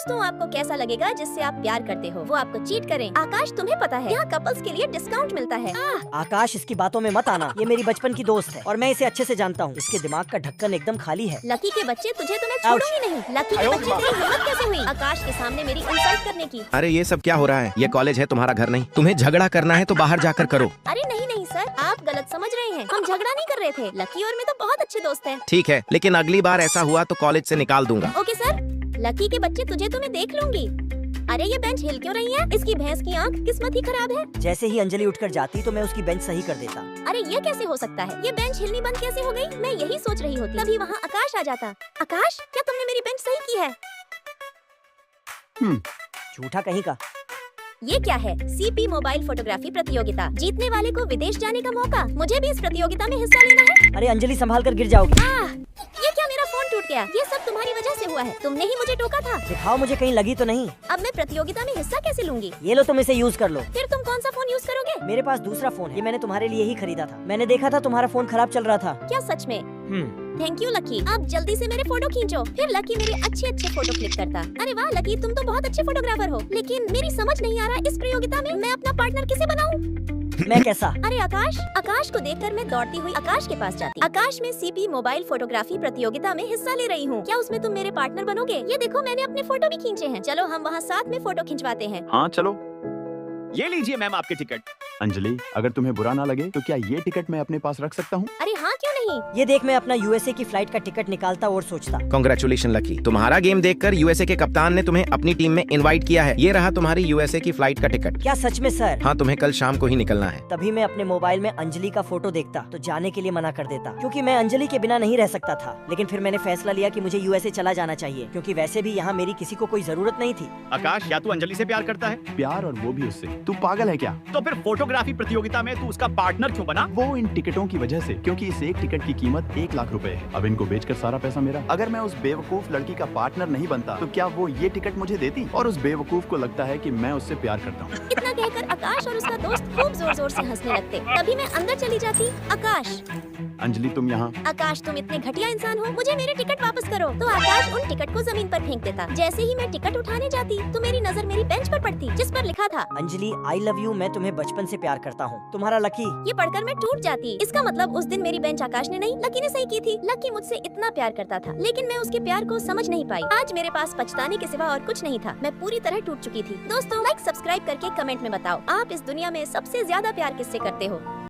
दोस्तों आपको कैसा लगेगा जिससे आप प्यार करते हो वो आपको चीट करें? आकाश तुम्हें पता है यहाँ कपल्स के लिए डिस्काउंट मिलता है। आकाश इसकी बातों में मत आना, ये मेरी बचपन की दोस्त है और मैं इसे अच्छे से जानता हूँ। इसके दिमाग का ढक्कन एकदम खाली है। लकी के बच्चे तुझे तो मैं छोड़ूंगी नहीं। लकी के बच्चे की हिम्मत कैसे हुई आकाश के सामने मेरी इंसल्ट करने की? अरे ये सब क्या हो रहा है? ये कॉलेज है, तुम्हारा घर नहीं। तुम्हें झगड़ा करना है तो बाहर जाकर करो। अरे नहीं नहीं सर, आप गलत समझ रहे हैं। हम झगड़ा नहीं कर रहे थे। लकी और मैं तो बहुत अच्छे दोस्त हैं। ठीक है, लेकिन अगली बार ऐसा हुआ तो कॉलेज से निकाल दूंगा। Okay sir. लकी के बच्चे तुझे तो मैं देख लूंगी। अरे ये बेंच हिल क्यों रही है? इसकी भैंस की आंख किस्मत ही खराब है। जैसे ही अंजलि उठकर जाती तो मैं उसकी बेंच सही कर देता। अरे ये कैसे हो सकता है? ये बेंच हिलनी बंद कैसे हो गई? मैं यही सोच रही होती तभी वहाँ आकाश आ जाता। आकाश, क्या तुमने मेरी बेंच सही की है? झूठा कहीं का। ये क्या है? सीपी मोबाइल फोटोग्राफी प्रतियोगिता। जीतने वाले को विदेश जाने का मौका। मुझे भी इस प्रतियोगिता में हिस्सा लेना है। अरे अंजलि संभाल कर गिर जाओगी। ये क्या, मेरा फोन टूट गया? ये सब तुम्हारी वजह से हुआ है। तुमने ही मुझे टोका था। दिखाओ मुझे, कहीं लगी तो नहीं। अब मैं प्रतियोगिता में हिस्सा कैसे लूंगी? ये लो, तुम इसे यूज कर लो। फिर तुम कौन सा फोन यूज करोगे? मेरे पास दूसरा फोन है, ये मैंने तुम्हारे लिए ही खरीदा था। मैंने देखा था तुम्हारा फोन खराब चल रहा था। क्या सच में? Thank you lucky. अब जल्दी से मेरे फोटो खींचो। फिर लकी मेरे अच्छे फोटो क्लिक करता। अरे वाह लकी, तुम तो बहुत अच्छे फोटोग्राफर हो। लेकिन मेरी समझ नहीं आ रहा इस प्रतियोगिता में मैं अपना पार्टनर किसे बनाऊं? मैं कैसा? अरे आकाश। आकाश को देखकर मैं दौड़ती हुई आकाश के पास जाती। आकाश, मैं सीपी मोबाइल फोटोग्राफी प्रतियोगिता में हिस्सा ले रही हूँ। क्या उसमें तुम मेरे पार्टनर बनोगे? ये देखो मैंने अपने फोटो भी खींचे हैं। चलो हम वहाँ साथ में फोटो खिंचवाते हैं। हाँ चलो। ये लीजिए मैम आपके टिकट। अंजलि, अगर तुम्हें बुरा ना लगे तो क्या ये टिकट मैं अपने पास रख सकता हूँ? अरे हाँ, क्यों नहीं? ये देख, मैं अपना यूएसए की फ्लाइट का टिकट निकालता और सोचता। कांग्रेचुलेशन लकी, तुम्हारा गेम देखकर यूएसए के कप्तान ने तुम्हें अपनी टीम में इनवाइट किया है। ये रहा तुम्हारी यूएसए की फ्लाइट का टिकट। क्या सच में सर? हाँ, तुम्हें कल शाम को ही निकलना है। तभी मैं अपने मोबाइल में अंजलि का फोटो देखता तो जाने के लिए मना कर देता, क्योंकि मैं अंजलि के बिना नहीं रह सकता था। लेकिन फिर मैंने फैसला लिया कि मुझे यूएसए चला जाना चाहिए, क्योंकि वैसे भी यहाँ मेरी किसी को कोई जरूरत नहीं थी। आकाश, क्या तू अंजलि से प्यार करता है? प्यार, और वो भी उससे। तू पागल है क्या? तो फिर फोटोग्राफी प्रतियोगिता में तू उसका पार्टनर क्यों बना? वो इन टिकटों की वजह से, क्योंकि इस एक टिकट की कीमत 1 लाख रुपए है। अब इनको बेचकर सारा पैसा मेरा। अगर मैं उस बेवकूफ लड़की का पार्टनर नहीं बनता तो क्या वो ये टिकट मुझे देती? और उस बेवकूफ को लगता है कि मैं उससे प्यार करता हूँ। इतना कहकर आकाश और उसका दोस्त खूब जोर जोर से हंसने लगते। तभी मैं अंदर चली जाती। आकाश, अंजलि तुम यहाँ। आकाश तुम इतने घटिया इंसान हो, मुझे मेरे टिकट वापस करो। तो आकाश उन टिकट को जमीन पर फेंक देता। जैसे ही मैं टिकट उठाने जाती तो मेरी नजर मेरी बेंच पर पड़ती जिस पर लिखा था, अंजलि आई लव यू, मैं तुम्हें बचपन से प्यार करता हूँ, तुम्हारा लकी। ये पढ़कर मैं टूट जाती। इसका मतलब उस दिन मेरी बेंच आकाश ने नहीं लकी ने सही की थी। लकी मुझसे इतना प्यार करता था, लेकिन मैं उसके प्यार को समझ नहीं पाई। आज मेरे पास पछताने के सिवा और कुछ नहीं था। मैं पूरी तरह टूट चुकी थी। दोस्तों, लाइक सब्सक्राइब करके कमेंट में बताओ आप इस दुनिया में सबसे ज्यादा प्यार किससे करते हो।